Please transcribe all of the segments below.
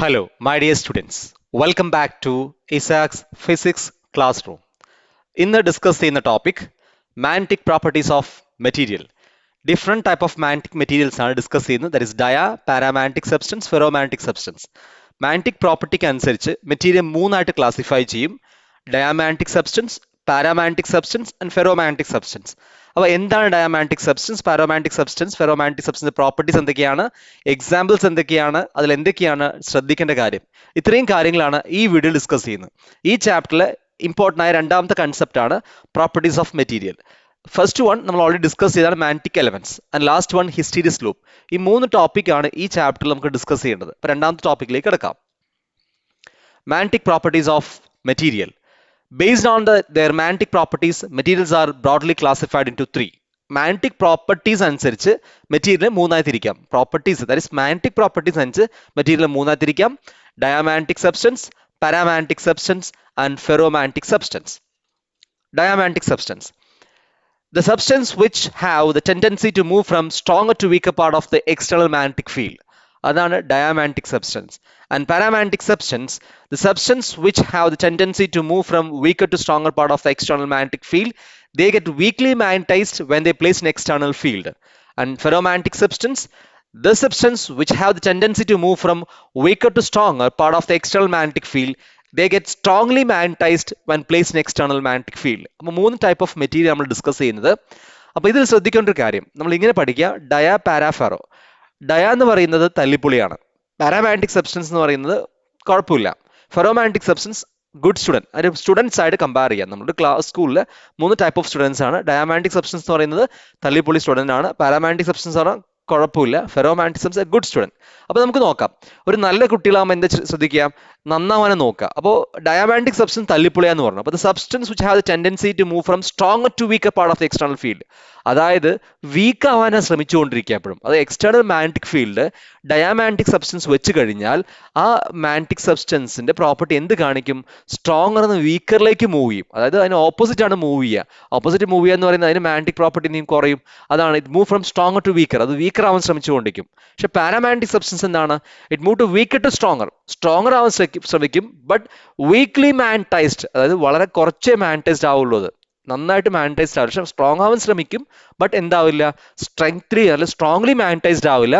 Hello, my dear students. Welcome back to Isaac's Physics Classroom. ഇന്ന് discuss ചെയ്യുന്ന topic magnetic properties of material. Different type of magnetic materials ആണ് discuss ചെയ്യുന്നത്. That is dia, paramagnetic substance, ferromagnetic substance. Magnetic പ്രോപ്പർട്ടിക്ക് അനുസരിച്ച് material മൂന്നായിട്ട് classify ചെയ്യും: diamagnetic substance, paramagnetic substance and ferromagnetic substance. അപ്പോൾ എന്താണ് diamagnetic substance, paramagnetic substance, ferromagnetic substance properties എന്തൊക്കെയാണ്, examples എന്തൊക്കെയാണ്, അതിൽ എന്തൊക്കെയാണ് ശ്രദ്ധിക്കേണ്ട കാര്യം, ഇത്രയും കാര്യങ്ങളാണ് ഈ വീഡിയോ ഡിസ്കസ് ചെയ്യുന്നത്. ഈ ചാപ്റ്ററിൽ ഇമ്പോർട്ടൻ്റ് ആയ രണ്ടാമത്തെ കൺസെപ്റ്റ് ആണ് properties of material. First one നമ്മൾ ഓൾറെഡി ഡിസ്കസ് ചെയ്താണ് magnetic elements and last one hysteresis loop. ഈ മൂന്ന് ടോപ്പിക്കാണ് ഈ ചാപ്റ്ററിൽ നമുക്ക് ഡിസ്കസ് ചെയ്യേണ്ടത്. അപ്പോൾ രണ്ടാമത്തെ ടോപ്പിക്കിലേക്ക് കിടക്കാം. Magnetic properties of material. Based on their magnetic properties, materials are broadly classified into three. Magnetic properties അനുസരിച്ച് മെറ്റീരിയൽ മൂന്നായി തിരിക്കാം. Properties that is magnetic properties അനുസരിച്ച് മെറ്റീരിയൽ മൂന്നായി തിരിക്കാം: diamagnetic substance, paramagnetic substance and ferromagnetic substance. Diamagnetic substance. The substance which have the tendency to move from stronger to weaker part of the external magnetic field. അതാണ് diamagnetic substance. And paramagnetic substance, the substance which have the tendency to move from weaker to stronger part of the external magnetic field, they get weakly magnetized when they place in external field. And ferromagnetic substance, the substance which have the tendency to move from weaker to stronger part of the external magnetic field, they get strongly magnetized when placed in external magnetic field. അപ്പോൾ മൂന്ന് type of material നമ്മൾ discuss ചെയ്യുന്നത്. അപ്പോൾ ഇതിൽ ശ്രദ്ധിക്കേണ്ട ഒരു കാര്യം, നമ്മൾ ഇങ്ങനെ പഠിക്കുക: ഡയ, പാരാ, ഫെറോ. ഡയ എന്ന് പറയുന്നത് തല്ലിപ്പൊളിയാണ്. പാരാമാഗ്നറ്റിക് സബ്സ്റ്റൻസ് എന്ന് പറയുന്നത് കുഴപ്പമില്ല. Ferromagnetic substance good student. ഒരു സ്റ്റുഡൻസ് ആയിട്ട് കമ്പയർ ചെയ്യാം. നമ്മുടെ ക്ലാസ് സ്കൂളിൽ മൂന്ന് ടൈപ്പ് ഓഫ് സ്റ്റുഡൻസ് ആണ്. ഡയാമാഗ്നറ്റിക് സബ്സ്റ്റൻസ് എന്ന് പറയുന്നത് തല്ലിപ്പൊളി സ്റ്റുഡൻ്റ് ആണ്. പാരാമാഗ്നറ്റിക് സബ്സ്റ്റൻസ് പറഞ്ഞാൽ കുഴപ്പമില്ല. Ferromagnetic substance good student. അപ്പോൾ നമുക്ക് നോക്കാം, ഒരു നല്ല കുട്ടികളാകുമ്പോൾ എന്താ ശ്രദ്ധിക്കുക, നന്നാവാനെ നോക്കുക. അപ്പോൾ ഡയാമാഗ്നറ്റിക് സബ്സ്റ്റൻസ് തല്ലിപ്പൊളിയാന്ന് പറഞ്ഞു. അപ്പോൾ the substance which have the tendency to move from stronger to weaker part of the external field. അതായത് വീക്ക് ആവാനാണ് ശ്രമിച്ചുകൊണ്ടിരിക്കുക എപ്പോഴും. അത് external magnetic field diamagnetic substance വെച്ച് കഴിഞ്ഞാൽ ആ മാഗ്നറ്റിക് സബ്സ്റ്റൻസിന്റെ പ്രോപ്പർട്ടി എന്ത് കാണിക്കും? സ്ട്രോങ്ങർ എന്ന് വീക്കറിലേക്ക് മൂവ് ചെയ്യും. അതായത് അതിന് ഓപ്പോസിറ്റ് ആണ് മൂവ് ചെയ്യുക. ഓപ്പോസിറ്റ് മൂവ് ചെയ്യുക എന്ന് പറയുന്നത് അതിന് മാഗ്നറ്റിക് പ്രോപ്പർട്ടി നീ കുറയും. അതാണ് it move from stronger to weaker. അത് വീക്കർ ആവാൻ ശ്രമിച്ചുകൊണ്ടിരിക്കും. പക്ഷെ പാരാമാഗ്നറ്റിക് സബ്സ്റ്റൻസ് എന്താണ്? It move to weaker to stronger. Stronger ആവാൻ ശ്രമിക്കും, ബട്ട് വീക്ക്ലി മാഗ്നറ്റൈസ്ഡ്. അതായത് വളരെ കുറച്ചേ മാഗ്നറ്റൈസ്ഡ് ആവുള്ളൂ. അത് നന്നായിട്ട് മാഗ്നറ്റൈസ്ഡ് ആവില്ല, പക്ഷെ സ്ട്രോങ് ആവാൻ ശ്രമിക്കും, ബട്ട് എന്താവില്ല, സ്ട്രെങ്ത്ലി അല്ല സ്ട്രോങ്ലി മാഗ്നറ്റൈസ്ഡ് ആവില്ല,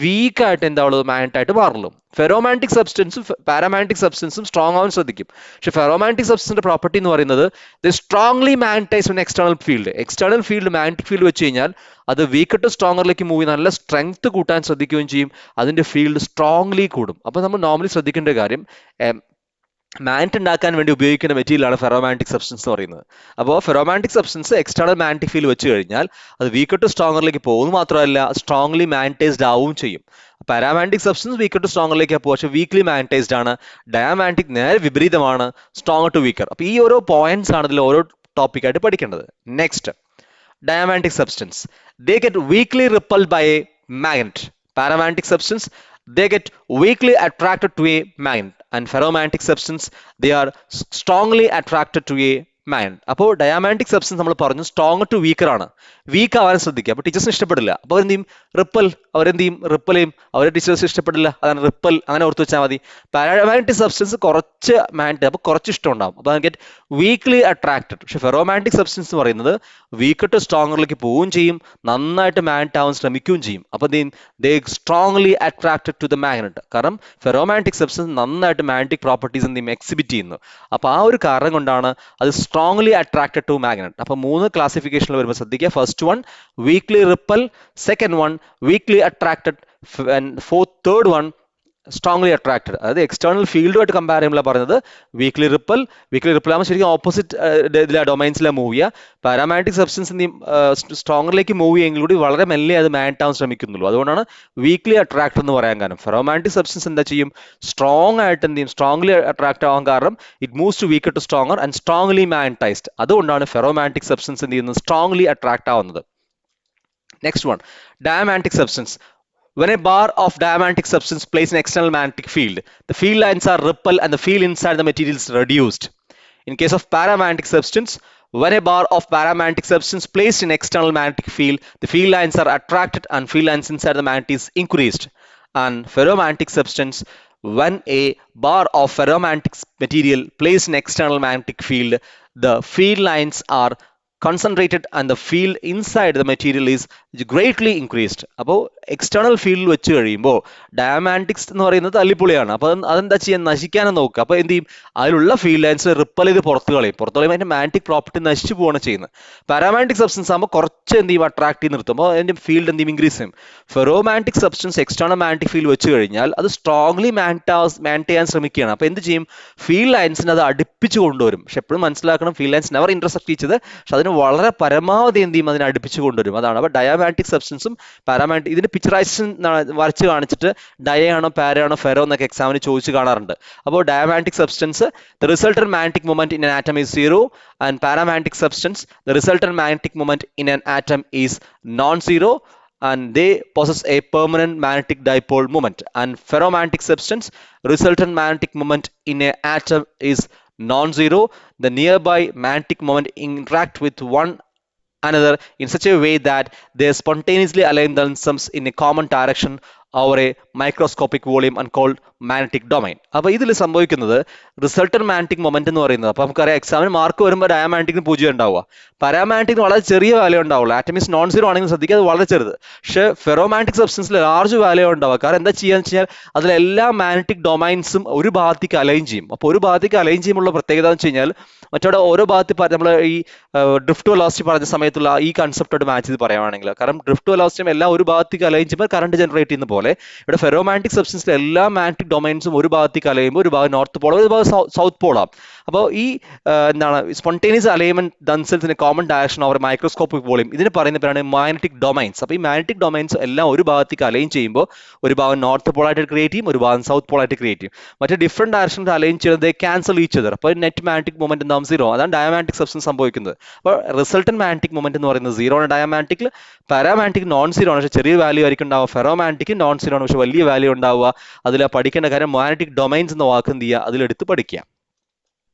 വീക്കായിട്ട് എന്താവുള്ളത്, മാഗ്നറ്റായിട്ട് മാറുള്ളൂ. ഫെറോമാഗ്നറ്റിക് സബ്സ്റ്റൻസും പാരാമാഗ്നറ്റിക് സബ്സ്റ്റൻസും സ്ട്രോങ് ആവാൻ ശ്രദ്ധിക്കും. പക്ഷെ ഫെറോമാഗ്നറ്റിക് സബ്സ്റ്റൻസിന്റെ പ്രോപ്പർട്ടി എന്ന് പറയുന്നത് the strongly magnetised in external field. External field magnetic field വെച്ച് കഴിഞ്ഞാൽ അത് വീക്കർ ടു സ്ട്രോങ്ങറിലേക്ക് മൂവ് നല്ല സ്ട്രെങ്ത് കൂട്ടാൻ ശ്രദ്ധിക്കുകയും ചെയ്യും. അതിന്റെ ഫീൽഡ് സ്ട്രോങ്ലി കൂടും. അപ്പോൾ നമ്മൾ നോർമലി ശ്രദ്ധിക്കേണ്ട കാര്യം, മാഗ്നറ്റ് ഉണ്ടാക്കാൻ വേണ്ടി ഉപയോഗിക്കുന്ന മെറ്റീരിയലാണ് ഫെറോമാഗ്നറ്റിക് സബ്സ്റ്റൻസ് എന്ന് പറയുന്നത്. അപ്പോൾ ferromagnetic substance external magnetic field വെച്ച് കഴിഞ്ഞാൽ അത് വീക്കർ ടു സ്ട്രോങ്ങറിലേക്ക് പോകുന്നത് മാത്രമല്ല, സ്ട്രോങ്ലി മാഗ്നറ്റൈസ്ഡ് ആവുകയും ചെയ്യും. പാരാമാഗ്നറ്റിക് സബ്സ്റ്റൻസ് വീക്കർ ടു സ്ട്രോങ്ങറിലേക്ക് പോകും, പക്ഷേ വീക്ക്ലി മാഗ്നറ്റൈസ്ഡ് ആണ്. ഡയാമാഗ്നറ്റിക് നേരെ വിപരീതമാണ്, സ്ട്രോങ്ങർ ടു വീക്കർ. അപ്പോൾ ഈ ഓരോ പോയിന്റ്സ് ആണ് ഇതിൽ ഓരോ ടോപ്പിക്കായിട്ട് പഠിക്കേണ്ടത്. Next, diamagnetic substance, they get weakly repelled by a magnet. Paramagnetic substance, they get weakly attracted to a magnet, and ferromagnetic substance, they are strongly attracted to a magnet. അപ്പോൾ diamagnetic substance നമ്മൾ പറഞ്ഞു strong to weaker ആണ്, week ആവാൻ ശ്രദ്ധിക്കുക. അപ്പോൾ ടീച്ചേഴ്സിന് ഇഷ്ടപ്പെടില്ല, അപ്പോൾ എന്ത് ചെയ്യും, റിപ്പൽ, അവരെന്ത് ചെയ്യും, റിപ്പൽ ചെയ്യും. അവരെ ടീച്ചേഴ്സ് ഇഷ്ടപ്പെടില്ല, അതാണ് റിപ്പൽ, അങ്ങനെ ഓർത്ത് വെച്ചാൽ മതി. പാരാമാഗ്നറ്റിക് സബ്സ്റ്റൻസ് കുറച്ച് മാഗ്നറ്റ്, അപ്പോൾ കുറച്ച് ഇഷ്ടം ഉണ്ടാവും, അപ്പോൾ ഗെറ്റ് വീക്ക്ലി അട്രാക്റ്റഡ്. പക്ഷെ ഫെറോമാഗ്നറ്റിക് സബ്സ്റ്റൻസ് എന്ന് പറയുന്നത് വീക്കർ ടു സ്ട്രോങ്ങറിലേക്ക് പോവുകയും ചെയ്യും, നന്നായിട്ട് മാഗ്നറ്റ് ആവാൻ ശ്രമിക്കുകയും ചെയ്യും. അപ്പോൾ they strongly attracted to the magnet. കാരണം ഫെറോമാഗ്നറ്റിക് സബ്സ്റ്റൻസ് നന്നായിട്ട് മാഗ്നറ്റിക് പ്രോപ്പർട്ടീസ് എന്ത് ചെയ്യും, എക്സിബിറ്റ് ചെയ്യുന്നു. അപ്പോൾ ആ ഒരു കാരണം കൊണ്ടാണ് അത് സ്ട്രോങ്ലി അട്രാക്റ്റഡ് ടു മാഗ്നറ്റ്. അപ്പോൾ മൂന്ന് ക്ലാസിഫിക്കേഷനിൽ വരുമ്പോൾ ശ്രദ്ധിക്കുക: first one weekly ripple, second one weekly attracted, and third one strongly attracted. അതായത് എക്സ്റ്റേണൽ ഫീൽഡുമായിട്ട് കമ്പയർ ചെയ്യുമ്പോൾ പറയുന്നത് വീക്ക്ലി റിപ്പൽ ആകുമ്പോൾ ശരിക്കും ഓപ്പോസിറ്റ് ഇതിലെ ഡൊമൈൻസിലാണ് മൂവ് ചെയ്യുക. പാരാമാഗ്നറ്റിക് സബ്സ്റ്റൻസ് സ്ട്രോങ്ങറിലേക്ക് മൂവ് ചെയ്യുമെങ്കിൽ കൂടി വളരെ മെല്ലെ അത് മാഗ്നറ്റ് ആവാൻ ശ്രമിക്കുന്നുള്ളൂ. അതുകൊണ്ടാണ് വീക്ക്ലി അട്രാക്ട് എന്ന് പറയാൻ കാരണം. ഫെറോമാഗ്നറ്റിക് സബ്സ്റ്റൻസ് എന്താ ചെയ്യും, സ്ട്രോങ് ആയിട്ട് എന്ത് ചെയ്യും, സ്ട്രോങ്ലി അട്രാക്ട് ആവാൻ കാരണം it moves to weaker to stronger and strongly magnetized. അതുകൊണ്ടാണ് ഫെറോമാഗ്നറ്റിക് സബ്സ്റ്റൻസ് എന്ത് ചെയ്യുന്നത്, സ്ട്രോങ്ലി അട്രാക്ട് ആവുന്നത്. Next one, diamagnetic substance. When a bar of diamagnetic substance placed in external magnetic field, the field lines are repelled and the field inside the material is reduced. In case of paramagnetic substance, when a bar of paramagnetic substance placed in external magnetic field, the field lines are attracted and field lines inside the magnet is increased. And ferromagnetic substance, when a bar of ferromagnetic material placed in external magnetic field, the field lines are concentrated and the field inside the material is greatly increased. അപ്പോൾ external ഫീൽഡിൽ വെച്ച് കഴിയുമ്പോൾ ഡയമാഗ്നറ്റിക്സ് എന്ന് പറയുന്നത് തല്ലിപ്പൊളിയാണ്. അപ്പോൾ അതെന്താ ചെയ്യാൻ, നശിക്കാനും നോക്കുക. അപ്പോൾ എന്ത് ചെയ്യും, അതിലുള്ള ഫീൽഡ് ലൈൻസ് റിപ്പൽ ചെയ്ത് പുറത്ത് കളയും അതിന്റെ മാഗ്നറ്റിക് പ്രോപ്പർട്ടി നശിച്ചു പോവാണ് ചെയ്യുന്നത്. പാരാമാഗ്നറ്റിക് സബ്സ്റ്റൻസ് ആകുമ്പോൾ കുറച്ച് എന്ത് ചെയ്യും, അട്രാക്ട് ചെയ്ത് നിർത്തും. അപ്പോൾ അതിന്റെ ഫീൽഡ് എന്ത് ചെയ്യും, ഇൻക്രീസ് ചെയ്യും. Ferromagnetic substance external magnetic field വെച്ച് കഴിഞ്ഞാൽ അത് സ്ട്രോങ്ലി മാഗ്നറ്റ് ചെയ്യാൻ ശ്രമിക്കുകയാണ്. അപ്പോൾ എന്ത് ചെയ്യും, ഫീൽഡ് ലൈൻസിന് അത് അടുപ്പിച്ച് കൊണ്ടുവരും. പക്ഷെ എപ്പോഴും മനസ്സിലാക്കണം, ഫീൽഡ് ലൈൻസ് നെവർ ഇന്റർസെക്ട് ചെയ്തത്, പക്ഷെ അതിന് വളരെ പരമാവധി എന്ത് ചെയ്യും, അതിനെ അടുപ്പിച്ച് കൊണ്ടുവരും. അതാണ്. അപ്പോൾ ഡയാമാഗ്നറ്റിക് സബ്സ്റ്റൻസും പാരാമാഗ്നറ്റിക്, ഇതിന്റെ പിക്ചറൈസേഷൻ വരച്ച് കാണിച്ചിട്ട് ഡയയാണോ പാരയാണോ ഫെറോ എന്നൊക്കെ എക്സാമിന് ചോദിച്ച് കാണാറുണ്ട്. അപ്പോൾ diamagnetic substance, the resultant magnetic moment in an atom is zero, and paramagnetic substance, the resultant magnetic moment in an atom is non-zero, and they possess a permanent magnetic dipole moment. And ferromagnetic substance, resultant magnetic moment in an atom is non-zero. The nearby magnetic moment interact with one another in such a way that they spontaneously align themselves in a common direction over a microscopic volume and called magnetic domain. അപ്പോൾ ഇതിൽ സംഭവിക്കുന്നത് resultant magnetic moment എന്ന് പറയുന്നത്, അപ്പോൾ നമുക്കറിയാം എക്സാമിന് mark വരുമ്പോൾ ഡയാമാഗ്നറ്റിക്കിന് 0 ഉണ്ടാവുക, പാരാമാഗ്നറ്റിക്കിന് വളരെ ചെറിയ വാല്യൂ ഉണ്ടാവുള്ളൂ. ആറ്റം ഈസ് നോൺ സീറോ ആണെങ്കിൽ ശ്രദ്ധിക്കുക, അത് വളരെ ചെറുത്. പക്ഷേ ഫെറോമാഗ്നറ്റിക് സബ്സ്റ്റൻസിൽ ലാർജ് വാല്യൂ ഉണ്ടാവുക. കാരണം എന്താ ചെയ്യാന്ന് വെച്ചാൽ അതിലെല്ലാ മാഗ്നറ്റിക് ഡൊമൈൻസും ഒരു ഭാഗത്തേക്ക് അലൈൻ ചെയ്യും. അപ്പോൾ ഒരു ഭാഗത്തേക്ക് അലൈൻ ചെയ്യുമ്പോൾ പ്രത്യേകത എന്ന് വെച്ച് കഴിഞ്ഞാൽ മറ്റവിടെ ഓരോ ഭാഗത്ത് നമ്മൾ ഈ ഡ്രിഫ്റ്റ് വെലോസിറ്റി പറഞ്ഞ സമയത്തുള്ള ഈ കൺസെപ്റ്റോട് മാച്ച് ചെയ്ത് പറയുകയാണെങ്കിൽ, കാരണം ഡ്രിഫ്റ്റ് വെലോസിറ്റി എല്ലാം ഒരു ഭാഗത്തേക്ക് അലൈൻ ചെയ്യുമ്പോൾ കറണ്ട് ജനറേറ്റ് ചെയ്യുന്ന പോലെ ഇവിടെ ഫെറോമാഗ്നറ്റിക് സബ്സ്റ്റൻസിലെ എല്ലാ മാഗ്നറ്റിക് ഡൊമൈൻസും ഒരു ഭാഗത്തേക്ക് അലയുമ്പോൾ ഒരു ഭാഗം നോർത്ത് പോളോ ഒരു ഭാഗം സൗത്ത് പോളാം. അപ്പോൾ ഈ എന്താണ് spontaneous alignment themselves in common direction over microscopic volume, ഇതിന് പറയുന്ന പേരാണ് മാഗ്നറ്റിക് ഡൊമൈൻസ്. അപ്പോൾ ഈ മാഗ്നറ്റിക് ഡൊമൈൻസ് എല്ലാം ഒരു ഭാഗത്തേക്ക് അലൈൻ ചെയ്യുമ്പോൾ ഒരു ഭാഗം നോർത്ത് പോളായിട്ട് ക്രിയേറ്റ് ചെയ്യും, ഒരു ഭാഗം സൗത്ത് പോളായിട്ട് ക്രിയേറ്റ് ചെയ്യും. മറ്റേ ഡിഫറെന്റ് ഡയറക്ഷനിൽ അലൈൻ ചെയ്യുന്നത് ക്യാൻസൽ ഈച്ച് അതർ. അപ്പോൾ നെറ്റ് മാഗ്നറ്റിക് മൊമെന്റ് എന്താവും, സീറോ. അതാണ് ഡയമാഗ്നറ്റിക് സബ്സ്റ്റൻസ് സംഭവിക്കുന്നത്. അപ്പോൾ റിസൾട്ടന്റ് മാഗ്നറ്റിക് മൊമെന്റ് എന്ന് പറയുന്നത് സീറോ ആണ് ഡയമാഗ്നറ്റിക്കിൽ. പാരാമാഗ്നറ്റിക് നോൺ സീറോ ആണ്, പക്ഷേ ചെറിയ വാല്യൂ ആയിരിക്കും ഉണ്ടാവുക. ഫെറോമാഗ്നറ്റിക് നോൺ സീറോ ആണ്, പക്ഷേ വലിയ വാല്യൂ ഉണ്ടാവുക. അതിൽ പഠിക്കേണ്ട കാര്യം മാഗ്നറ്റിക് ഡൊമൈൻസ് എന്ന വാക്ക് എന്ത് ചെയ്യുക, അതിലെടുത്ത് പഠിക്കുക.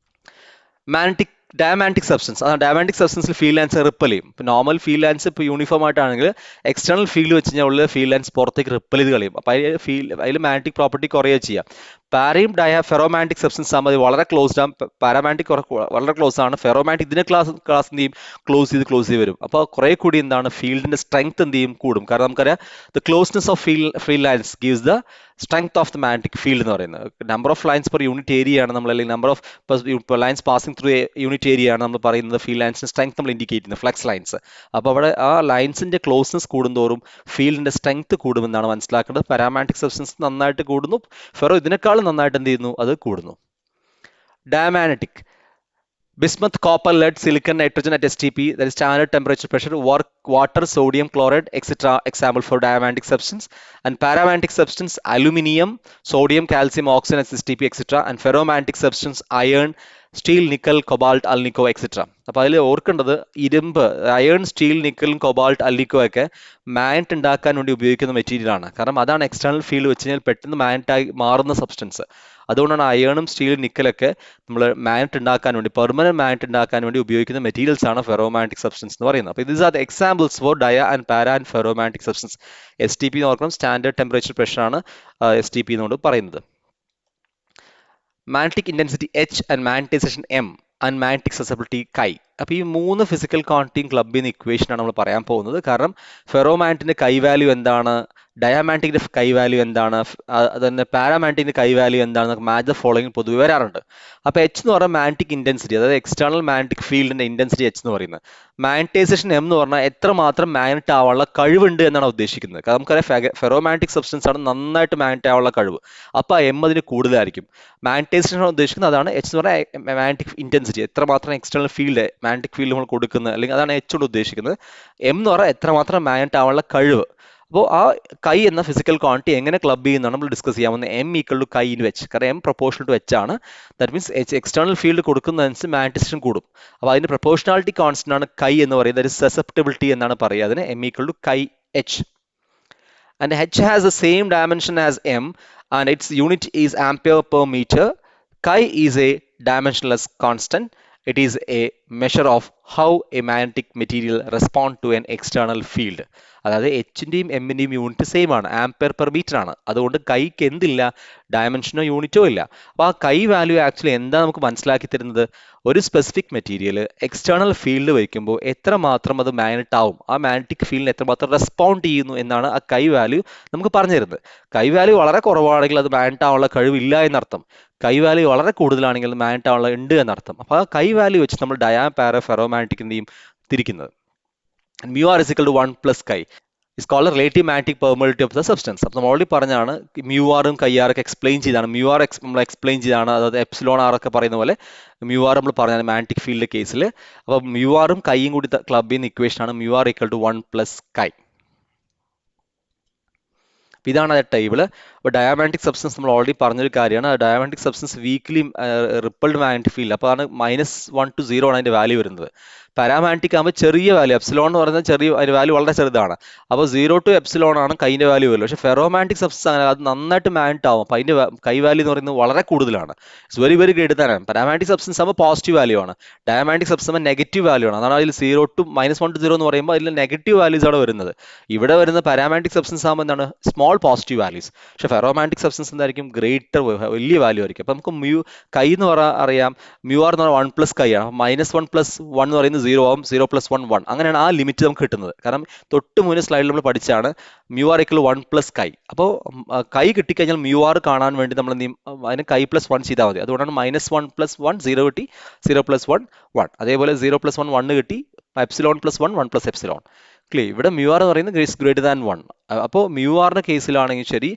മാഗ്നറ്റിക് ഡയമാഗ്നറ്റിക് സബ്സ്റ്റൻസ്, അതാണ് ഡയമാഗ്നറ്റിക് സബ്സ്റ്റൻസിൽ ഫീൽഡ് ലൈൻസ് റിപ്പൽ ചെയ്യും. ഇപ്പോൾ നോർമൽ ഫീൽഡ് ലൈൻസ് ഇപ്പോൾ യൂണിഫോം ആയിട്ടാണെങ്കിൽ എക്സ്റ്റേണൽ ഫീൽഡ് വെച്ച് കഴിഞ്ഞാൽ ഉള്ള ഫീൽഡ് ലൈൻസ് പുറത്തേക്ക് റിപ്പൽ ചെയ്ത് കളയും. അപ്പോൾ അതിൽ മാഗ്നറ്റിക് പ്രോപ്പർട്ടി കുറയുക ചെയ്യുക. പാരയും ഫെറോമാഗ്നറ്റിക് സബ്സ്റ്റൻസ് ആകുമ്പോൾ വളരെ ക്ലോസ്ഡ് ആണ്. പാരാമാഗ്നറ്റിക് വളരെ ക്ലോസ് ആണ്. ഫെറോമാഗ്നറ്റിക് ഇതിനെ ക്ലാസ് എന്ത് ചെയ്യും, ക്ലോസ് ചെയ്ത് വരും. അപ്പോൾ കുറേ കൂടി എന്താണ് ഫീൽഡിന്റെ സ്ട്രെങ്ത് എന്ത് ചെയ്യും, കൂടും. കാരണം നമുക്കറിയാം the closeness of field lines gives the strength of the magnetic field എന്ന് പറയുന്നത്. Number of lines per unit area ആണ് നമ്മൾ, അല്ലെങ്കിൽ number of lines passing through unit area ആണ് നമ്മൾ പറയുന്നത്. ഫീൽഡ് ലൈൻസിന്റെ സ്ട്രെങ്ത് നമ്മൾ ഇൻഡിക്കേറ്റ് ചെയ്യുന്നത് ഫ്ലക്സ് ലൈൻസ്. അപ്പോൾ അവിടെ ആ ലൈൻസിന്റെ ക്ലോസ്നെസ് കൂടുന്തോറും ഫീൽഡിന്റെ സ്ട്രെങ്ത് കൂടുമെന്നാണ് മനസ്സിലാക്കേണ്ടത്. പാരാമാഗ്നറ്റിക് സബ്സ്റ്റൻസ് നന്നായിട്ട് കൂടുന്നു, ഫെറോ ഇതിനേക്കാൾ നന്നായിട്ട് എന്ത് ചെയ്യുന്നു, അത് കൂടുന്നു. ഡയമagnetic, bismuth, copper, lead, silicon, nitrogen at STP, that is standard temperature pressure, water, sodium chloride, etc. example for diamagnetic substance. And paramagnetic substance, aluminium, sodium, calcium, oxygen at STP, etc. And ferromagnetic substance, iron, steel, nickel, cobalt, alnico etcetera. അപ്പോൾ അതിൽ ഓർക്കേണ്ടത് ഇരുമ്പ്, iron, steel, nickel, cobalt, alnico ഒക്കെ magnet ഉണ്ടാക്കാൻ വേണ്ടി ഉപയോഗിക്കുന്ന material ആണ്. കാരണം അതാണ് എക്സ്റ്റേണൽ ഫീൽഡ് വെച്ച് കഴിഞ്ഞാൽ പെട്ടെന്ന് മാഗ്നറ്റായി മാറുന്ന സബ്സ്റ്റൻസ്. അതുകൊണ്ടാണ് അയണും സ്റ്റീലും നിക്കലൊക്കെ നമ്മൾ മാഗ്നറ്റ് ഉണ്ടാക്കാൻ വേണ്ടി, പെർമനന്റ് മാഗ്നറ്റ് ഉണ്ടാക്കാൻ വേണ്ടി ഉപയോഗിക്കുന്ന മെറ്റീരിയൽസ് ആണ് ഫെറോമാഗ്നറ്റിക് സബ്സ്റ്റൻസ് എന്ന് പറയുന്നത്. അപ്പോൾ these are the examples for dia and para and ferromagnetic substance. STP എന്ന് ഓർക്കണം, സ്റ്റാൻഡേർഡ് ടെമ്പറേച്ചർ പ്രഷർ ആണ് STP എന്നുകൊണ്ട് പറയുന്നത്. Magnetic intensity H and magnetisation M and magnetic susceptibility chi. അപ്പോൾ ഈ 3 ഫിസിക്കൽ ക്വാണ്ടിറ്റിയും ക്ലബ് ചെയ്യുന്ന ഇക്വേഷനാണ് നമ്മൾ പറയാൻ പോകുന്നത്. കാരണം ഫെറോമാഗ്നറ്റിന്റെ കൈ വാല്യൂ എന്താണ്, ഡയാമാഗ്നറ്റിക്കിന്റെ കൈ വാല്യൂ എന്താണ്, അതുതന്നെ പാരാമാഗ്നറ്റിക്കിന്റെ കൈ വാല്യൂ എന്താണെന്നൊക്കെ മാച്ച് ദ ഫോളോയിങ് പൊതുവെ വരാറുണ്ട്. അപ്പോൾ H എന്ന് പറഞ്ഞാൽ മാഗ്നറ്റിക് ഇന്റൻസിറ്റി, അതായത് എക്സ്റ്റേണൽ മാഗ്നറ്റിക് ഫീൽഡിന്റെ ഇന്റൻസിറ്റി H എന്ന് പറയുന്നത്. മാഗ്നറ്റൈസേഷൻ M എന്ന് പറഞ്ഞാൽ എത്രമാത്രം മാഗ്നറ്റ് ആവാനുള്ള കഴിവുണ്ട് എന്നാണ് ഉദ്ദേശിക്കുന്നത്. കാരണം നമുക്കറിയാം ഫെറോമാഗ്നറ്റിക് സബ്സ്റ്റൻസ് ആണ് നന്നായിട്ട് മാഗ്നറ്റ് ആവാനുള്ള കഴിവ്. അപ്പോൾ M അതിന് കൂടുതലായിരിക്കും. മാഗ്നറ്റൈസേഷൻ ഉദ്ദേശിക്കുന്നത് അതാണ്. H എന്ന് പറഞ്ഞാൽ മാഗ്നറ്റിക് ഇന്റൻസിറ്റി, എത്രമാത്രം എക്സ്റ്റേണൽ ഫീൽഡ് മാഗ്നറ്റിക് ഫീൽഡ് നമ്മൾ കൊടുക്കുന്നത്, അല്ലെങ്കിൽ അതാണ് H കൊണ്ട് ഉദ്ദേശിക്കുന്നത്. M എന്ന് പറഞ്ഞാൽ എത്രമാത്രം മാഗ്നറ്റ് ആവാനുള്ള കഴിവ്. അപ്പോൾ ആ കൈ എന്ന ഫിസിക്കൽ ക്വാണ്ടിറ്റി എങ്ങനെ ക്ലബ് ചെയ്യുന്നതാണ് നമ്മൾ ഡിസ്കസ് ചെയ്യാവുന്നത്. M equal to chi in H. കാരണം M പ്രൊപ്പോർഷണൽ ടു H ആണ്. ദാറ്റ് മീൻസ് എക്സ്റ്റേണൽ ഫീൽഡ് കൊടുക്കുന്നതനുസരിച്ച് മാഗ്നറ്റൈസേഷൻ കൂടും. അപ്പോൾ അതിന്റെ പ്രൊപ്പോർഷണാലിറ്റി കോൺസ്റ്റന്റ് ആണ് കൈ എന്ന് പറയുന്നത്. ഒരു സസെപ്റ്റിബിലിറ്റി എന്നാണ് പറയുക അതിന്. M ഈക്വൽ ടു കൈ H. And H has the same dimension as M and its unit is ampere per meter. Chi is a dimensionless constant. It is a measure of how a magnetic material respond to an external field. അതായത് എച്ചിൻ്റെയും എമ്മിൻ്റെയും unit same ആണ്, ampere per metre ആണ്. അതുകൊണ്ട് കൈക്ക് എന്തില്ല, ഡയമെൻഷനോ യൂണിറ്റോ ഇല്ല. അപ്പോൾ ആ കൈ വാല്യൂ ആക്ച്വലി എന്താ നമുക്ക് മനസ്സിലാക്കി തരുന്നത്, ഒരു സ്പെസിഫിക് മെറ്റീരിയൽ എക്സ്റ്റേണൽ ഫീൽഡ് വയ്ക്കുമ്പോൾ എത്രമാത്രം അത് മാഗ്നറ്റ് ആവും, ആ മാഗ്നറ്റിക് ഫീൽഡിന് എത്രമാത്രം റെസ്പോണ്ട് ചെയ്യുന്നു എന്നാണ് ആ കൈ വാല്യൂ നമുക്ക് പറഞ്ഞു തരുന്നത്. കൈ വാല്യൂ വളരെ കുറവാണെങ്കിൽ അത് മാഗ്നറ്റ് ആവാനുള്ള കഴിവില്ല എന്നർത്ഥം. കൈ വാല്യൂ വളരെ കൂടുതലാണെങ്കിൽ മാഗ്നറ്റ് ആവാനുള്ള ഉണ്ട് എന്നർത്ഥം. അപ്പോൾ ആ കൈ വാല്യൂ വെച്ച് നമ്മൾ ഡയാം പാര ferromagnetic എന്തെയും തിരിക്കുന്നത്. mu r is equal to 1 plus chi is called a relative magnetic permeability of the substance. അപ്പോൾ നമ്മൾ ഓൾറെഡി പറഞ്ഞാണ് mu r ഉം chi r ഒക്കെ എക്സ്പ്ലെയിൻ ചെയ്താണ്. mu r നമ്മൾ എക്സ്പ്ലെയിൻ ചെയ്താണ്, അതായത് എപ്സിലോൺ ആർ ഒക്കെ പറയുന്ന പോലെ mu r നമ്മൾ പറഞ്ഞാണ് മാഗ്നറ്റിക് ഫീൽഡ് കേസിൽ. അപ്പോൾ mu r ഉം കൈയും കൂടി ക്ലബ് ചെയ്യുന്ന ഇക്വേഷൻ ആണ് mu r equal to 1 plus chi. അപ്പോൾ ഇതാണ് ആ ടേബിൾ. അപ്പോൾ ഡയാമാഗ്നറ്റിക് സബ്സ്റ്റൻസ് നമ്മൾ ഓൾറെഡി പറഞ്ഞൊരു കാര്യമാണ്. Diamagnetic substance weakly repelled magnetic field, അപ്പോൾ ആണ് -1 to 0 ആണ് അതിൻ്റെ വാല്യൂ വരുന്നത്. പാരാമാഗ്നറ്റിക് ആകുമ്പോൾ ചെറിയ വാല്യൂ, എപ്സിലോൺ എന്ന് പറയുന്നത് ചെറിയ, അതിൻ്റെ വാല്യൂ വളരെ ചെറുതാണ്. അപ്പോൾ 0 to എപ്സിലോൺ ആണ് കൈൻ്റെ വാല്യൂ വരുന്നത്. പക്ഷേ ഫെറോമാഗ്നറ്റിക് സബ്സ്റ്റൻസ് അങ്ങനെ അത് നന്നായിട്ട് മാഗ്നറ്റ് ആവും. അപ്പോൾ അതിൻ്റെ കൈ വാല്യൂ എന്ന് പറയുന്നത് വളരെ കൂടുതലാണ്. It's very very greater than. Paramagnetic substance ആകുമ്പോൾ പോസിറ്റീവ് വാല്യൂ ആണ്, ഡയാമാഗ്നറ്റിക് സബ്സ്റ്റൻസ് ആകുമ്പോൾ നെഗറ്റീവ് വാല്യൂ ആണ്. അതാണ് അതിൽ 0 to -1 to 0 എന്ന് പറയുമ്പോൾ അതിൽ നെഗറ്റീവ് വാല്യൂസ് ആണ് വരുന്നത്. ഇവിടെ വരുന്ന പാരാമാഗ്നറ്റിക് സബ്സ്റ്റൻസ് ആകുമ്പോൾ എന്താണ്, സ്മോൾ പോസിറ്റീവ് വാല്യൂസ്. പക്ഷേ ഫെറോമാഗ്നറ്റിക് സബ്സ്റ്റൻസ് എന്തായിരിക്കും, ഗ്രേറ്റർ വലിയ വാല്യൂ ആയിരിക്കും. അപ്പോൾ നമുക്ക് കൈ എന്ന് അറിയാം, mu r എന്ന് പറഞ്ഞാൽ 1 plus chi ആണ്. -1 plus 1 എന്ന് പറയുന്നത് 0 ആവും, 0 plus 1 1. അങ്ങനെയാണ് ആ ലിമിറ്റ് നമുക്ക് കിട്ടുന്നത്. കാരണം തൊട്ട് മുന്നേ സ്ലൈഡിൽ നമ്മൾ പഠിച്ചാണ് mu r equal 1 plus chi. അപ്പോൾ കൈ കിട്ടിക്കഴിഞ്ഞാൽ mu r കാണാൻ വേണ്ടി നമ്മൾ എന്ത് ചെയ്യും, അതിന് chi plus 1 ചെയ്താൽ മതി. അതുകൊണ്ടാണ് -1 plus 1 0 കിട്ടി, 0 plus 1 1. അതേപോലെ 0 plus 1 1 കിട്ടി, epsilon plus 1 1 plus epsilon. Clear. ഇവിടെ mu r എന്ന് പറയുന്നത് ഗ്രേറ്റർ ദാൻ 1. അപ്പോൾ mu r ന്റെ കേസിലാണെങ്കിൽ ശരി,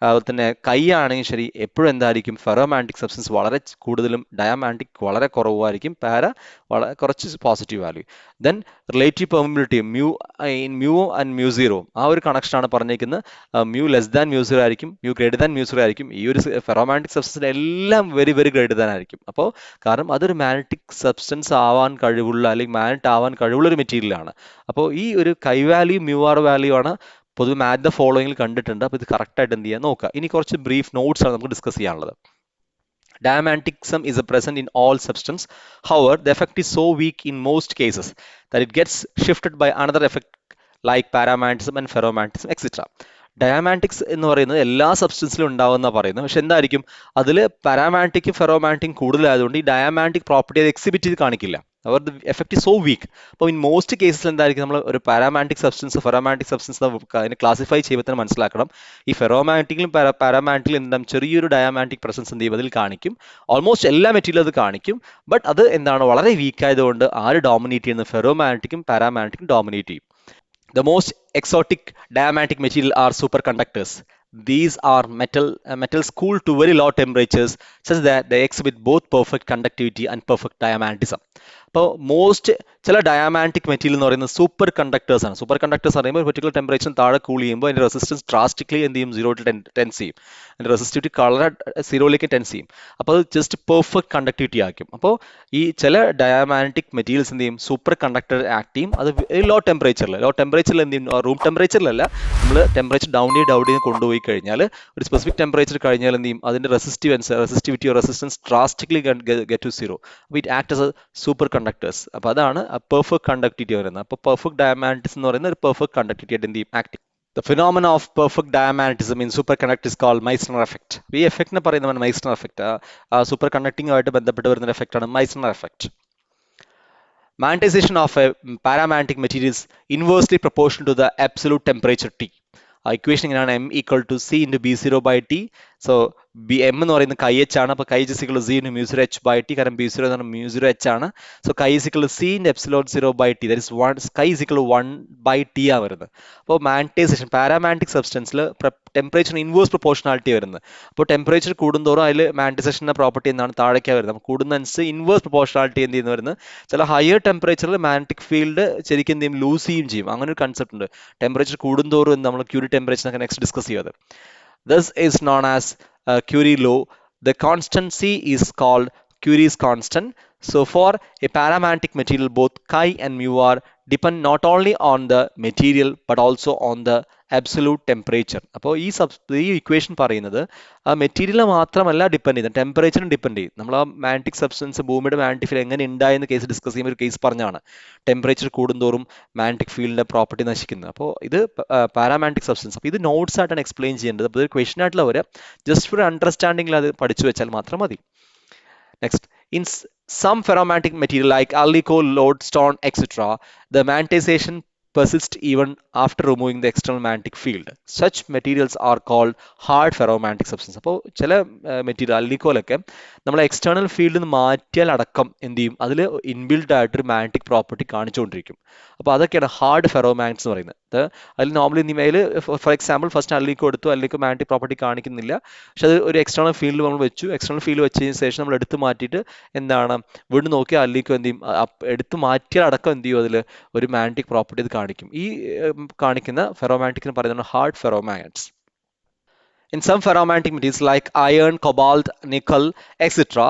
അതുപോലെ തന്നെ കൈ ആണെങ്കിൽ ശരി, എപ്പോഴും എന്തായിരിക്കും, ഫെറോമാഗ്നറ്റിക് സബ്സ്റ്റൻസ് വളരെ കൂടുതലും ഡയാമാഗ്നറ്റിക് വളരെ കുറവായിരിക്കും, പാര വളരെ കുറച്ച് positive value. Then relative permeability mu and mu 0, ആ ഒരു കണക്ഷനാണ് പറഞ്ഞേക്കുന്നത്. mu ലെസ് ദാൻ mu 0 ആയിരിക്കും, mu ഗ്രേറ്റർ ദാൻ mu 0 ആയിരിക്കും. ഈ ഒരു ഫെറോമാഗ്നറ്റിക് സബ്സ്റ്റൻസിന് എല്ലാം വെരി വെരി ഗ്രേറ്റർ ദാൻ ആയിരിക്കും. അപ്പോൾ കാരണം അതൊരു മാഗ്നറ്റിക് സബ്സ്റ്റൻസ് ആവാൻ കഴിവുള്ള, അല്ലെങ്കിൽ മാഗ്നറ്റ് ആവാൻ കഴിവുള്ള ഒരു മെറ്റീരിയലാണ്. അപ്പോൾ ഈ ഒരു കൈ വാല്യൂ mu r വാല്യൂ ആണ് പൊതുവെ മാറ്റ് ദ ഫോളോയിങ്ങിൽ കണ്ടിട്ടുണ്ട്. അപ്പോൾ ഇത് കറക്റ്റായിട്ട് എന്ത് ചെയ്യാൻ നോക്കുക. ഇനി കുറച്ച് ബ്രീഫ് നോട്ട്സ് ആണ് നമുക്ക് ഡിസ്കസ് ചെയ്യാനുള്ളത്. Diamantism is present in all substance. However, the effect is so weak in most cases that it gets shifted by another effect like paramagnetism and ferromagnetism, etc. ഡയാമാഗ്നറ്റിക്സ് എന്ന് പറയുന്നത് എല്ലാ സബ്സ്റ്റൻസിലും ഉണ്ടാവുന്ന പറയുന്നത്. പക്ഷെ എന്തായിരിക്കും, അതിൽ പാരാമാഗ്നറ്റിക്കും ഫെറോമാഗ്നറ്റിക്കും കൂടുതലായതുകൊണ്ട് ഈ ഡയാമാഗ്നറ്റിക് പ്രോപ്പർട്ടി അത് എക്സിബിറ്റ് ചെയ്ത് കാണിക്കില്ല. അവർ ദ എഫക്റ്റ് സോ വീക്ക്. അപ്പോൾ ഇൻ മോസ്റ്റ് കേസസിൽ എന്തായിരിക്കും, നമ്മൾ ഒരു പാരാമാഗ്നറ്റിക് സബ്സ്റ്റൻസ് ഫെറോമാഗ്നറ്റിക് സബ്സ്റ്റൻസ് അതിനെ ക്ലാസിഫൈ ചെയ്യുമ്പോൾ തന്നെ മനസ്സിലാക്കണം, ഈ ഫെറോമാഗ്നറ്റിക്കിലും പാരാമാഗ്നറ്റിലും എന്താണ് ചെറിയൊരു ഡയാമാഗ്നറ്റിക് പ്രസൻസ് എന്ത് ചെയ്യും അതിൽ കാണിക്കും. ഓൾമോസ്റ്റ് എല്ലാ മെറ്റീരിയലും അത് കാണിക്കും. ബട്ട് അത് എന്താണ് വളരെ വീക്ക് ആയതുകൊണ്ട് ആര് ഡോമിനേറ്റ് ചെയ്യുന്നത്, ഫെറോമാഗ്നറ്റിക്കും പാരാമാഗ്നറ്റിക്കും ഡോമിനേറ്റ് ചെയ്യും. The most exotic diamagnetic material are superconductors. These are metals cooled to very low temperatures such that they exhibit both perfect conductivity and perfect diamagnetism. അപ്പോൾ മോസ്റ്റ് ചില ഡയാമാഗ്നറ്റിക് മെറ്റീരിയൽ എന്ന് പറയുന്നത് super conductors ആണ്. Super conductors പറയുമ്പോൾ ഒരു particular ടെമ്പറേച്ചറിന് താഴെ cool ചെയ്യുമ്പോൾ അതിൻ്റെ റെസിസ്റ്റൻസ് ഡ്രാസ്റ്റിക്കലി എന്ത് ചെയ്യും, 0 to 10 ചെയ്യും. അതിൻ്റെ റെസിസ്റ്റിവിറ്റി വളരെ 0ലേക്ക് 10 ചെയ്യും. അപ്പോൾ അത് ജസ്റ്റ് പെർഫെക്റ്റ് കണ്ടക്ടിവിറ്റി ആക്കും. അപ്പോൾ ഈ ചില ഡയാമാഗ്നറ്റിക് മെറ്റീരിയൽസ് എന്ത് ചെയ്യും, സൂപ്പർ കണ്ടക്ടർ ആക്ട് ചെയ്യും. അത് ലോ ടെമ്പറേച്ചറിൽ എന്ത് ചെയ്യും, റൂം ടെമ്പറേച്ചറിലല്ല, നമ്മൾ ടെമ്പറേച്ചർ ഡൗൺ ചെയ്ത് കൊണ്ടുപോയി കഴിഞ്ഞാൽ ഒരു സ്പെസിഫിക് ടെമ്പറേച്ചർ കഴിഞ്ഞാൽ എന്ത് ചെയ്യും, അതിൻ്റെ resistivity resistance drastically get to 0. അപ്പോൾ it act as a super conductors. അപ്പോൾ അതാണ് പെർഫെക്റ്റ് കണ്ടക്ടിവിറ്റി വരുന്നത്. അപ്പോൾ പെർഫെക്റ്റ് ഡയാമാഗ്നറ്റിസം എന്ന് പറയുന്ന ഒരു പെർഫെക്റ്റ് കണ്ടക്ടിവിറ്റി ആയിട്ട് എന്ത് ചെയ്യും, act. The phenomenon of perfect diamagnetism in superconductor is called Meissner effect. ഈ എഫക്റ്റിനെ പറയുന്നതാണ് Meissner effect. സൂപ്പർ കണ്ടക്ടിംഗ് ആയിട്ട് ബന്ധപ്പെട്ട് വരുന്ന എഫക്റ്റ് ആണ് Meissner effect. Magnetization of a paramagnetic material is inversely proportional to the absolute temperature T. Equation ഇങ്ങനെയാണ്, m equal to c into b0 by t. So m എന്ന് പറയുന്നത് chi h ആണ്. അപ്പോൾ chi h is equal to z into mu 0 h by t. കാരണം b0 എന്ന് പറഞ്ഞാൽ mu 0 h ആണ്. So chi is equal to c into epsilon 0 by t. That is chi is equal to 1 by t ആണ് വരുന്നത്. അപ്പോൾ magnetisation paramagnetic സബ്സ്റ്റൻസിൽ temperature inverse proportionality വരുന്നത്. അപ്പോൾ ടെമ്പറേച്ചർ കൂടുന്തോറും അതിൽ മാഗ്നറ്റൈസേഷൻ്റെ പ്രോപ്പർട്ടി എന്താണ്, താഴേക്കാണ് വരുന്നത്. അപ്പോൾ കൂടുന്നതനുസരിച്ച് ഇൻവേഴ്സ് പ്രൊപ്പോർഷണാലിറ്റി എന്ത് ചെയ്യുന്നു വരുന്നത്. ചില ഹയർ ടെമ്പറേച്ചറിൽ മാഗ്നറ്റിക് ഫീൽഡ് ശരിക്കും എന്ത് ചെയ്യും, ലൂസ് ചെയ്യും. അങ്ങനെ ഒരു കൺസെപ്റ്റ് ഉണ്ട്. ടെമ്പറേച്ചർ കൂടുന്തോറും നമ്മൾ ക്യൂരി ടെമ്പറേച്ചർ ഒക്കെ നെക്സ്റ്റ് ഡിസ്കസ് ചെയ്യാതെ. This is known as Curie law. The constancy is called Curie's constant. So for a paramagnetic material, both chi and mu r depend not only on the material but also on the absolute temperature. അപ്പോൾ ഈ equation പറയുന്നത് ആ മെറ്റീരിയലിനെ മാത്രമല്ല depend ചെയ്യുന്നത്, ടെമ്പറേച്ചറും depend ചെയ്യും. നമ്മൾ ആ മാഗ്നറ്റിക് സബ്സ്റ്റൻസ് ഭൂമിയുടെ മാഗ്നറ്റിക് ഫീൽഡ് എങ്ങനെ ഉണ്ടായെന്ന് കേസ് ഡിസ്കസ് ചെയ്യുമ്പോൾ ഒരു കേസ് പറഞ്ഞാണ് ടെമ്പറേച്ചർ കൂടുന്തോറും മാഗ്നറ്റിക് ഫീൽഡിന്റെ പ്രോപ്പർട്ടി നശിക്കുന്നത്. അപ്പോൾ ഇത് പാരാമാഗ്നറ്റിക് സബ്സ്റ്റൻസ്. അപ്പോൾ ഇത് നോട്ട്സ് ആയിട്ടാണ് എക്സ്പ്ലെയിൻ ചെയ്യേണ്ടത്. അപ്പോൾ ഇത് ക്വസ്റ്റൻ ആയിട്ടുള്ള വരെ ജസ്റ്റ് ഫോർ അണ്ടർസ്റ്റാൻഡിംഗിൽ അത് പഠിച്ചു വെച്ചാൽ മാത്രം മതി. Next, in some ferromagnetic material like alnico, lodestone, etc., the magnetization persists even after removing the external magnetic field. Such materials are called hard ferromagnetic substances. അപ്പോൾ ചില മെറ്റീരിയൽ അൽനിക്കോലൊക്കെ നമ്മൾ എക്സ്റ്റേണൽ ഫീൽഡിൽ നിന്ന് മാറ്റിയാൽ അടക്കം എന്ത് ചെയ്യും, അതിൽ ഇൻബിൽഡ് ആയിട്ടൊരു മാഗ്നറ്റിക് പ്രോപ്പർട്ടി കാണിച്ചുകൊണ്ടിരിക്കും. അപ്പോൾ അതൊക്കെയാണ് ഹാർഡ് ഫെറോമാഗ്നറ്റ്സ് എന്ന് പറയുന്നത്. അതിൽ നോർമലി നിമയിൽ ഫോർ എക്സാമ്പിൾ ഫസ്റ്റ് അൽനിക്കോ എടുത്തു, അൽനിക്കോ മാഗ്നറ്റിക് പ്രോപ്പർട്ടി കാണിക്കുന്നില്ല, പക്ഷെ അത് ഒരു എക്സ്റ്റേണൽ ഫീൽഡിൽ നമ്മൾ വെച്ചു. എക്സ്റ്റേണൽ ഫീൽഡ് വെച്ചതിന് ശേഷം നമ്മൾ എടുത്ത് മാറ്റിയിട്ട് എന്താണ് വീണ്ടും നോക്കിയാൽ അൽനിക്കോ എന്ത് ചെയ്യും, എടുത്ത് മാറ്റിയാൽ അടക്കം എന്ത് ചെയ്യും, അതിൽ ഒരു മാഗ്നറ്റിക് പ്രോപ്പർട്ടി ഇത് കാണിക്കും. ഈ കാണിക്കുന്ന ഫെറോമാഗ്നറ്റിക്കിന് പറയുന്നത് hard ഫെറോമാഗ്നറ്റ്സ്. In some ferromagnetic materials like iron, cobalt, nickel, etc.,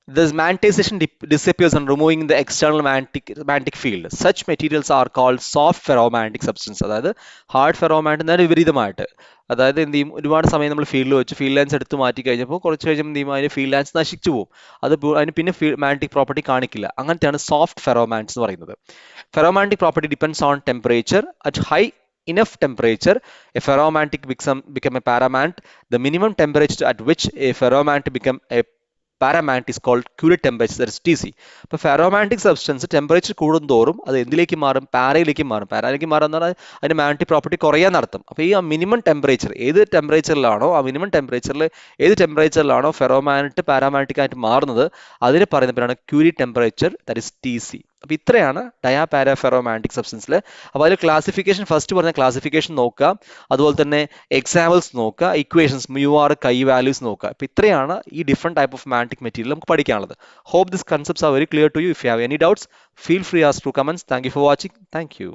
this magnetization disappears on removing the external magnetic field. Such materials are called soft ferromagnetic substances. അതായത് ഹാർഡ് ഫെറോമാഗ്നറ്റ് എന്നാൽ വിപരീതമായിട്ട്, അതായത് എന്ത് ചെയ്യും, ഒരുപാട് സമയം നമ്മൾ ഫീൽഡിൽ വെച്ച് ഫീൽഡ് ലൈൻസ് എടുത്ത് മാറ്റി കഴിഞ്ഞപ്പോൾ കുറച്ച് കഴിയുമ്പോൾ എന്ത് ചെയ്യും, അതിന് ഫീൽഡ് ലൈൻസ് നശിച്ചു പോകും. അതിന് പിന്നെ മാഗ്നറ്റിക് പ്രോപ്പർട്ടി കാണിക്കില്ല. അങ്ങനത്തെയാണ് സോഫ്റ്റ് ഫെറോമാഗ്നറ്റ്സ് എന്ന് പറയുന്നത്. Ferromagnetic property depends on temperature. At high enough temperature, a ferromagnetic become a paramagnet. The minimum temperature at which a ferromagnet become a paramagnet is called Curie temperature, that is TC. അപ്പോൾ ferromagnetic substance temperature കൂടുന്തോറും അത് എന്തിലേക്ക് മാറും, പാരയിലേക്ക് മാറും. പാരയിലേക്ക് മാറുന്ന അതിന് magnetic property കുറയാൻ നടത്തും. അപ്പോൾ ഈ മിനിമം ടെമ്പറേച്ചർ ഏത് ടെമ്പറേച്ചറിലാണോ, ആ മിനിമം ടെമ്പറേച്ചറിൽ ഏത് ടെമ്പറേച്ചറിലാണോ ഫെറോമാഗ്നറ്റ് പാരാമാഗ്നറ്റിക് ആയിട്ട് മാറുന്നത്, അതിന് പറയുന്ന പേരാണ് Curie temperature, that is TC. അപ്പോൾ ഇത്രയാണ് ഡയാ പാരാ ഫെറോമാഗ്നറ്റിക് സബ്സ്റ്റൻസിൽ. അപ്പോൾ അതിൽ ക്ലാസിഫിക്കേഷൻ, ഫസ്റ്റ് പറഞ്ഞ ക്ലാസിഫിക്കേഷൻ നോക്കുക, അതുപോലെ തന്നെ എക്സാമ്പിൾസ് നോക്കുക, ഇക്വേഷൻസ് µr കൈ വാല്യൂസ് നോക്കുക. അപ്പോൾ ഇത്രയാണ് ഈ different type of magnetic material നമുക്ക് പഠിക്കാനുള്ളത്. Hope this concepts are very clear to you. If you have any doubts, feel free ask through comments. Thank you for watching. Thank you.